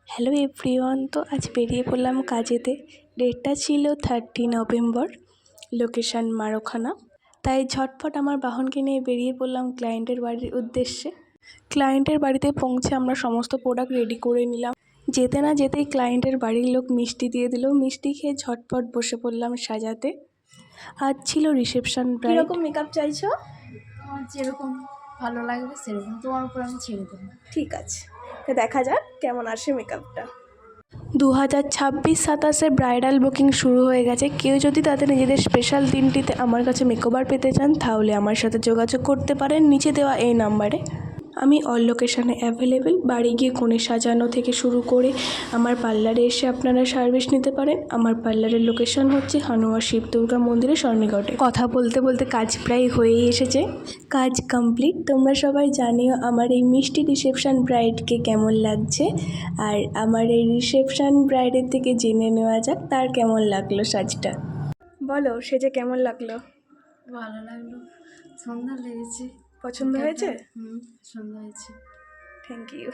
Hello everyone, তো আজ বেরিয়ে পড়লাম কাজেতে। ডেটটা ছিল 30 নভেম্বর, লোকেশান মারোখানা। তাই ঝটফট আমার বাহনকে নিয়ে বেরিয়ে পড়লাম ক্লায়েন্টের বাড়ির উদ্দেশ্যে। ক্লায়েন্টের বাড়িতে পৌঁছে আমরা সমস্ত প্রোডাক্ট রেডি করে নিলাম। যেতে না যেতেই ক্লায়েন্টের বাড়ির লোক মিষ্টি দিয়ে দিল। মিষ্টি খেয়ে ঝটপট বসে পড়লাম সাজাতে। আজ ছিল রিসেপশন ব্রাইড। কীরকম মেকআপ চাইছো? আমার যেরকম ভালো লাগবে সেরকম তোমার উপর আমি ছেড়ে দেবো। ঠিক আছে, তো দেখা যাক কেমন আসে মেকআপটা। 2026-27 ব্রাইডাল বুকিং শুরু হয়ে গেছে। কেউ যদি তাদের নিজেদের স্পেশাল দিনটিতে আমার কাছে মেকওভার পেতে চান তাহলে আমার সাথে যোগাযোগ করতে পারেন নিচে দেওয়া এই নাম্বারে। আমি অল লোকেশানে অ্যাভেলেবেল। বাড়ি গিয়ে কনে সাজানো থেকে শুরু করে আমার পার্লারে এসে আপনারা সার্ভিস নিতে পারেন। আমার পার্লারের লোকেশান হচ্ছে হানুয়া শিব দুর্গা মন্দিরের সন্নিকটে। কথা বলতে বলতে কাজ প্রায় হয়েই এসেছে। কাজ কমপ্লিট। তোমরা সবাই জানিও আমার এই মিষ্টি রিসেপশন ব্রাইডকে কেমন লাগছে। আর আমার এই রিসেপশন ব্রাইডের থেকে জেনে নেওয়া যাক তার কেমন লাগলো সাজটা। বলো, সেজে কেমন লাগলো? ভালো লাগলো, সুন্দর লেগেছে। পছন্দ হয়েছে? সুন্দর হয়েছে। Thank you.